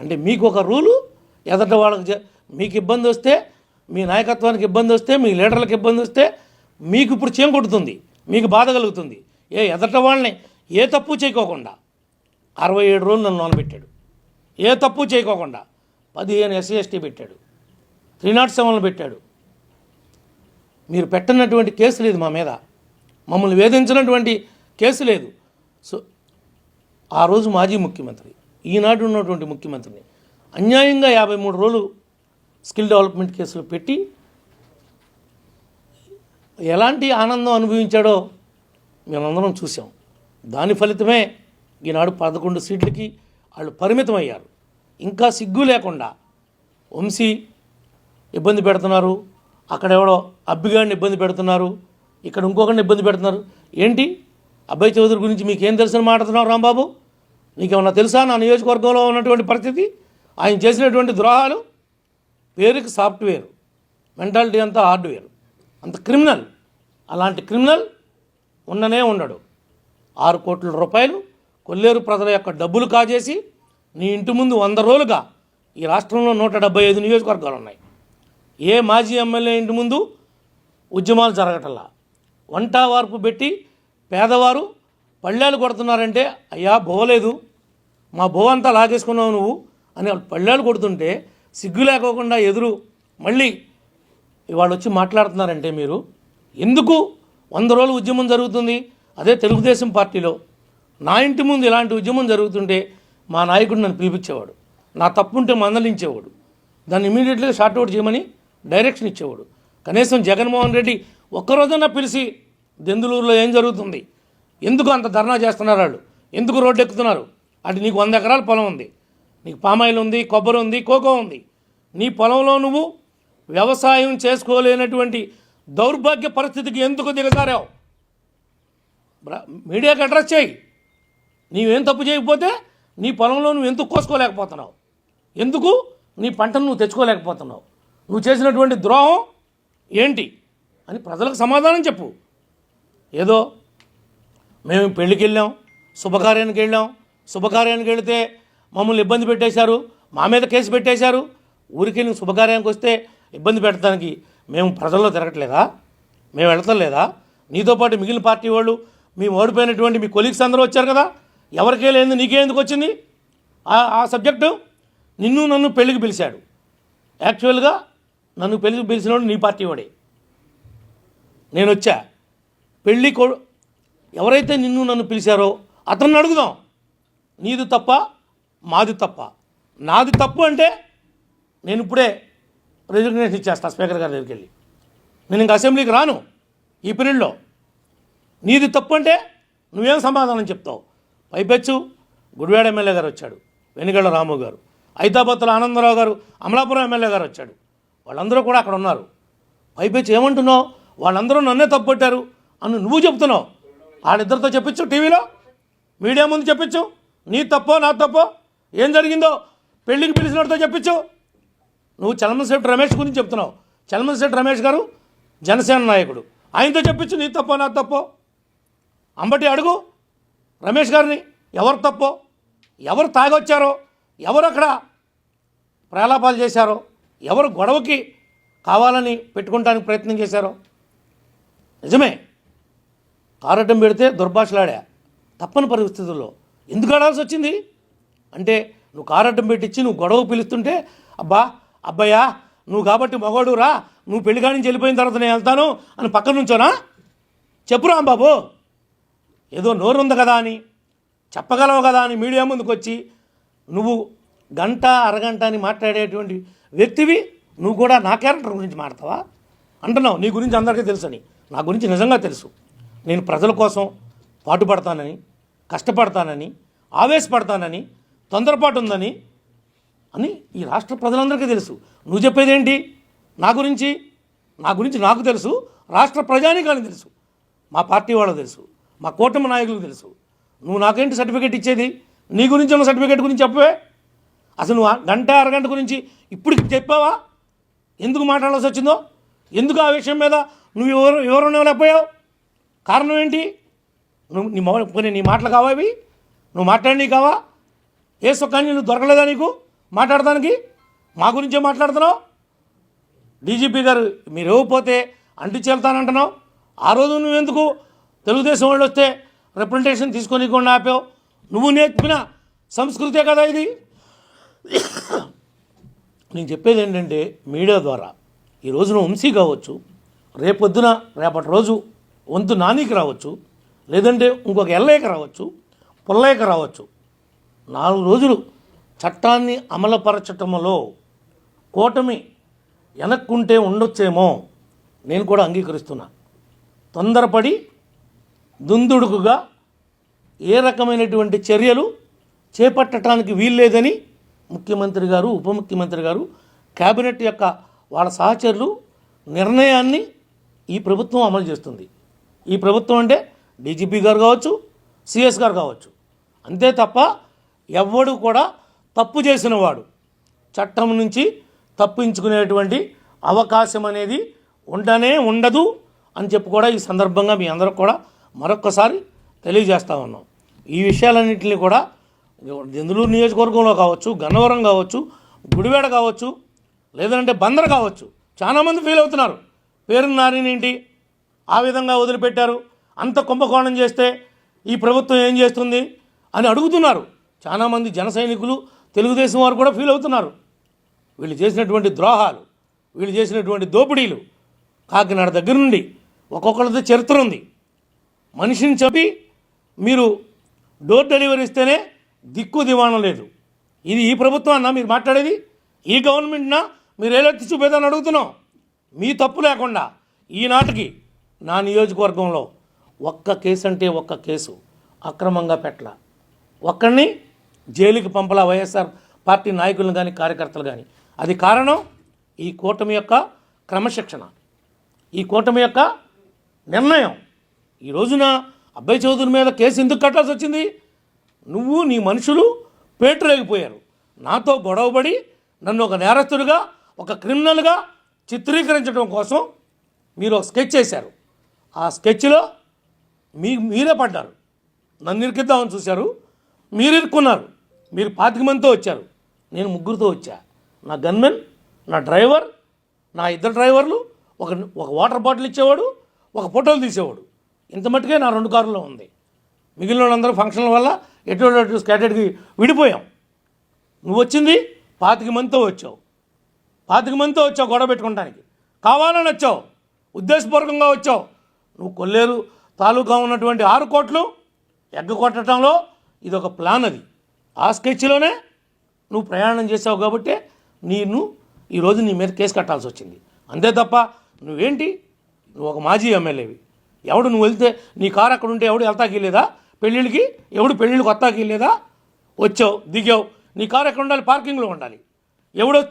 అంటే మీకు ఒక రూలు, ఎదట వాళ్ళకి మీకు ఇబ్బంది వస్తే, మీ నాయకత్వానికి ఇబ్బంది వస్తే, మీ లీడర్లకు ఇబ్బంది వస్తే మీకు ఇప్పుడు చేం కొడుతుంది, మీకు బాధ కలుగుతుంది. ఎదట వాళ్ళని ఏ తప్పు చేయకోకుండా 67 రోజులు నన్ను నానబెట్టాడు, ఏ తప్పు చేయకోకుండా 15 SC ST పెట్టాడు, 307 పెట్టాడు. మీరు పెట్టినటువంటి కేసు లేదు మా మీద, మమ్మల్ని వేధించినటువంటి కేసు లేదు. సో ఆ రోజు మాజీ ముఖ్యమంత్రి, ఈనాడు ఉన్నటువంటి ముఖ్యమంత్రిని అన్యాయంగా 53 రోజులు స్కిల్ డెవలప్మెంట్ కేసులు పెట్టి ఎలాంటి ఆనందం అనుభవించాడో మేమందరం చూసాం. దాని ఫలితమే ఈనాడు 11 సీట్లకి వాళ్ళు పరిమితం అయ్యారు. ఇంకా సిగ్గు లేకుండా వంశీ ఇబ్బంది పెడుతున్నారు, అక్కడ ఎవడో అబ్బిగాడిని ఇబ్బంది పెడుతున్నారు, ఇక్కడ ఇంకొకరిని ఇబ్బంది పెడుతున్నారు. ఏంటి అబ్బాయి చౌదరి గురించి మీకేం తెలుసని మాట్లాడుతున్నావు రాంబాబు? నీకేమన్నా తెలుసా నా నియోజకవర్గంలో ఉన్నటువంటి పరిస్థితి, ఆయన చేసినటువంటి ద్రోహాలు? పేరుకి సాఫ్ట్వేర్, మెంటాలిటీ అంతా హార్డ్వేర్, అంత క్రిమినల్. అలాంటి క్రిమినల్ ఉండనే ఉండడు. 6 కోట్ల రూపాయలు కొల్లేరు ప్రజల యొక్క డబ్బులు కాజేసి నీ ఇంటి ముందు 100 రోజులుగా ఈ రాష్ట్రంలో 175 నియోజకవర్గాలు ఉన్నాయి. ఏ మాజీ ఎమ్మెల్యే ఇంటి ముందు ఉద్యమాలు జరగటల్లా. వంట వార్పు పెట్టి పేదవారు పళ్ళేలు కొడుతున్నారంటే, అయ్యా బోవలేదు, మా బోవ అంతా లాగేసుకున్నావు నువ్వు అని పళ్ళేలు కొడుతుంటే సిగ్గు లేకోకుండా ఎదురు మళ్ళీ ఇవాళ వచ్చి మాట్లాడుతున్నారంటే మీరు ఎందుకు 100 రోజులు ఉద్యమం జరుగుతుంది? అదే తెలుగుదేశం పార్టీలో నా ఇంటి ముందు ఇలాంటి ఉద్యమం జరుగుతుంటే మా నాయకుడు నన్ను పిలిపించేవాడు, నా తప్పుంటే మందలించేవాడు, దాన్ని ఇమీడియట్గా షార్ట్అవుట్ చేయమని డైరెక్షన్ ఇచ్చేవాడు. కనీసం జగన్మోహన్ రెడ్డి ఒక్కరోజన్నా పిలిచి దెందులూరులో ఏం జరుగుతుంది, ఎందుకు అంత ధర్నా చేస్తున్నారు, వాళ్ళు ఎందుకు రోడ్డు ఎక్కుతున్నారు, అటు నీకు 100 ఎకరాల పొలం ఉంది, నీకు పామాయిల్ ఉంది, కొబ్బరి ఉంది, కోకో ఉంది, నీ పొలంలో నువ్వు వ్యవసాయం చేసుకోలేనటువంటి దౌర్భాగ్య పరిస్థితికి ఎందుకు దిగజారావు? మీడియాకి అడ్రస్ చేయి. నీవేం తప్పు చేయకపోతే నీ పొలంలో నువ్వు ఎందుకు కోసుకోలేకపోతున్నావు, ఎందుకు నీ పంటను నువ్వు తెచ్చుకోలేకపోతున్నావు, నువ్వు చేసినటువంటి ద్రోహం ఏంటి అని ప్రజలకు సమాధానం చెప్పు. ఏదో మేము పెళ్ళికి వెళ్ళాం, శుభకార్యానికి వెళితే మమ్మల్ని ఇబ్బంది పెట్టేశారు, మా మీద కేసు పెట్టేశారు, ఊరికి నువ్వు శుభకార్యానికి వస్తే ఇబ్బంది పెట్టడానికి మేము ప్రజల్లో తిరగట్లేదా, మేము వెళతలేదా? నీతో పాటు మిగిలిన పార్టీ వాళ్ళు, మేము ఓడిపోయినటువంటి మీ కొలీగ్స్ అందరూ వచ్చారు కదా, ఎవరికే లేదు నీకే ఎందుకు వచ్చింది ఆ సబ్జెక్టు? నిన్ను నన్ను పెళ్ళికి పిలిచాడు. యాక్చువల్గా నన్ను పెళ్ళికి పిలిచినవాడు నీ పార్టీ వాడే. నేను వచ్చా పెళ్ళి ఎవరైతే నిన్ను నన్ను పిలిచారో అతన్ని అడుగుదాం, నీది తప్ప మాది తప్ప. నాది తప్పు అంటే నేను ఇప్పుడే రిజిగ్నేషన్ ఇచ్చేస్తా స్పీకర్ గారి దగ్గరికి వెళ్ళి, నేను ఇంక అసెంబ్లీకి రాను ఈ పీరియడ్లో. నీది తప్పు అంటే నువ్వేం సమాధానం చెప్తావు? పైపెచ్చు గుడివాడ ఎమ్మెల్యే గారు వచ్చాడు, వెనుగళ్ళ రాము గారు, హైదరాబాద్లో ఆనందరావు గారు, అమలాపురం ఎమ్మెల్యే గారు వచ్చాడు, వాళ్ళందరూ కూడా అక్కడ ఉన్నారు. పైపెచ్చు ఏమంటున్నావు? వాళ్ళందరూ నన్నే తప్పుపట్టారు అని నువ్వు చెప్తున్నావు. వాళ్ళిద్దరితో చెప్పించు, టీవీలో మీడియా ముందు చెప్పించు, నీ తప్పో నా తప్పో ఏం జరిగిందో పెళ్ళికి పిలిచినతో చెప్పించు. నువ్వు చలమశెట్టి రమేష్ గురించి చెప్తున్నావు, చలమశెట్టి రమేష్ గారు జనసేన నాయకుడు, ఆయనతో చెప్పించు నీ తప్పో నా తప్పో. అంబటి అడుగు రమేష్ గారిని, ఎవరు తప్పో, ఎవరు తాగొచ్చారో, ఎవరు అక్కడ ప్రలాపాలు చేశారో, ఎవరు గొడవకి కావాలని పెట్టుకోవడానికి ప్రయత్నం చేశారో. నిజమే కారటం పెడితే దుర్భాషలాడా, తప్పని పరిస్థితుల్లో ఎందుకు ఆడాల్సి వచ్చింది అంటే నువ్వు కారటం పెట్టించి నువ్వు గొడవ పిలుస్తుంటే, అబ్బాయ్యా నువ్వు కాబట్టి మగవాడు రా, నువ్వు పెళ్లి కాడి నుంచి వెళ్ళిపోయిన తర్వాత నేను వెళ్తాను అని పక్కన నుంచోనా? చెప్పురా బాబు, ఏదో నోరు ఉంది కదా అని, చెప్పగలవు కదా అని మీడియా ముందుకు వచ్చి నువ్వు గంట అరగంట అని మాట్లాడేటువంటి వ్యక్తివి నువ్వు కూడా నా క్యారెక్టర్ గురించి మాట్లాడతావా అంటున్నావు. నీ గురించి అందరికీ తెలుసని, నా గురించి నిజంగా తెలుసు. నేను ప్రజల కోసం పాటుపడతానని, కష్టపడతానని, ఆవేశపడతానని, తొందరపాటు ఉందని అని ఈ రాష్ట్ర ప్రజలందరికీ తెలుసు. నువ్వు చెప్పేదేంటి నా గురించి? నా గురించి నాకు తెలుసు, రాష్ట్ర ప్రజానీకానికి తెలుసు, మా పార్టీ వాళ్ళకు తెలుసు, మా కూటమి నాయకులకు తెలుసు. నువ్వు నాకేంటి సర్టిఫికేట్ ఇచ్చేది? నీ గురించి ఉన్న సర్టిఫికేట్ గురించి చెప్పవే. అసలు నువ్వు గంట అరగంట గురించి ఇప్పుడు చెప్పావా? ఎందుకు మాట్లాడాల్సి వచ్చిందో, ఎందుకు ఆ విషయం మీద నువ్వు వివరణ ఇవ్వలేకపోయావు? కారణం ఏంటి? నువ్వు నీ మాటలు కావా అవి? నువ్వు మాట్లాడి కావా? ఏ సుఖాన్ని నువ్వు దొరకలేదా నీకు? మాట్లాడడానికి? మా గురించే మాట్లాడుతున్నావు. డీజీపీ గారు మీరు ఇవ్వకపోతే అంటి చేల్తానంటున్నావు. ఆ రోజు నువ్వెందుకు తెలుగుదేశం వాళ్ళు వస్తే రిప్రజెంటేషన్ తీసుకొని ఆపావు? నువ్వు నేర్పిన సంస్కృతే కదా ఇది. నేను చెప్పేది ఏంటంటే మీడియా ద్వారా ఈ రోజున వంశీ కావచ్చు, రేపొద్దున రేపటి రోజు వంతు నానికి రావచ్చు, లేదంటే ఇంకొక ఎల్లయ్యకి రావచ్చు, పుల్లయ్యకి రావచ్చు. 4 రోజులు చట్టాన్ని అమలుపరచటంలో కూటమి వెనక్కుంటే ఉండొచ్చేమో నేను కూడా అంగీకరిస్తున్నా. తొందరపడి దుందుడుకుగా ఏ రకమైనటువంటి చర్యలు చేపట్టడానికి వీల్లేదని ముఖ్యమంత్రి గారు, ఉప ముఖ్యమంత్రి గారు, కేబినెట్ యొక్క వాళ్ళ సహచరులు నిర్ణయాన్ని ఈ ప్రభుత్వం అమలు చేస్తుంది. ఈ ప్రభుత్వం అంటే డీజీపీ గారు కావచ్చు, సిఎస్ గారు కావచ్చు. అంతే తప్ప ఎవ్వడు కూడా తప్పు చేసిన వాడు చట్టం నుంచి తప్పించుకునేటువంటి అవకాశం అనేది ఉండదు అని చెప్పి కూడా ఈ సందర్భంగా మీ అందరూ కూడా మరొక్కసారి తెలియజేస్తా ఉన్నాం. ఈ విషయాలన్నింటినీ కూడా దెందులూరు నియోజకవర్గంలో కావచ్చు, గన్నవరం కావచ్చు, గుడివాడ కావచ్చు, లేదంటే బందర్ కావచ్చు, చాలామంది ఫీల్ అవుతున్నారు. పేరు నారినేంటి ఆ విధంగా వదిలిపెట్టారు, అంత కుంభకోణం చేస్తే ఈ ప్రభుత్వం ఏం చేస్తుంది అని అడుగుతున్నారు. చాలామంది జన సైనికులు, తెలుగుదేశం వారు కూడా ఫీల్ అవుతున్నారు. వీళ్ళు చేసినటువంటి ద్రోహాలు, వీళ్ళు చేసినటువంటి దోపిడీలు కాకినాడ దగ్గర నుండి ఒక్కొక్కరితో చరిత్ర ఉంది. మనిషిని చెప్పి మీరు డోర్ డెలివరీ ఇస్తేనే దిక్కు దివాణం లేదు. ఇది ఈ ప్రభుత్వం అన్నా మీరు మాట్లాడేది? ఈ గవర్నమెంట్నా మీరు ఏలెత్తి చూపేదని అడుగుతున్నాం. మీ తప్పు లేకుండా ఈనాటికి నా నియోజకవర్గంలో ఒక్క కేసు అంటే ఒక్క కేసు అక్రమంగా పెట్టల, ఒక్కడిని జైలుకి పంపలా వైఎస్ఆర్ పార్టీ నాయకులను కానీ కార్యకర్తలు కానీ. అది కారణం ఈ కూటమి యొక్క క్రమశిక్షణ, ఈ కూటమి యొక్క నిర్ణయం. ఈ రోజున అబ్బాయి చౌదరి మీద కేసు ఎందుకు కట్టాల్సి వచ్చింది? నువ్వు నీ మనుషులు పేటరేగిపోయారు. నాతో గొడవపడి నన్ను ఒక నేరస్తుడిగా, ఒక క్రిమినల్గా చిత్రీకరించడం కోసం మీరు ఒక స్కెచ్ చేశారు. ఆ స్కెచ్లో మీరే పడ్డారు. నన్ను ఇరికిద్దామని చూశారు, మీరు ఇరుక్కున్నారు. మీరు 25 మందితో వచ్చారు, నేను 3 వచ్చా. నా గన్మెన్, నా డ్రైవర్, నా 2 డ్రైవర్లు, ఒక వాటర్ బాటిల్ ఇచ్చేవాడు, ఒక ఫోటోలు తీసేవాడు. ఇంత మట్టుకే నా 2 కార్లలో ఉంది. మిగిలిన వాళ్ళందరూ ఫంక్షన్ల వల్ల ఎటు స్కాటెడ్కి విడిపోయాం. నువ్వు వచ్చింది 25 మందితో వచ్చావు. 25 మందితో వచ్చావు గొడవ పెట్టుకోవడానికి. కావాలని వచ్చావు, ఉద్దేశపూర్వకంగా వచ్చావు. నువ్వు కొల్లేరు తాలూకా ఉన్నటువంటి 6 కోట్లు ఎగ్గకొట్టడంలో ఇది ఒక ప్లాన్. అది ఆ స్కెచ్లోనే నువ్వు ప్రయాణం చేసావు కాబట్టి ఈరోజు నీ మీద కేసు కట్టాల్సి వచ్చింది. అంతే తప్ప నువ్వేంటి, నువ్వు ఒక మాజీ ఎమ్మెల్యేవి. ఎవడు నువ్వు వెళ్తే నీ కారు అక్కడ ఉంటే ఎవడు వెళ్తాకి లేదా? పెళ్ళిళ్ళకి ఎవడు పెళ్ళిళ్ళకి వస్తాకి లేదా? వచ్చావు, దిగావు, నీ కారు ఎక్కడ ఉండాలి? పార్కింగ్లో ఉండాలి. ఎవడో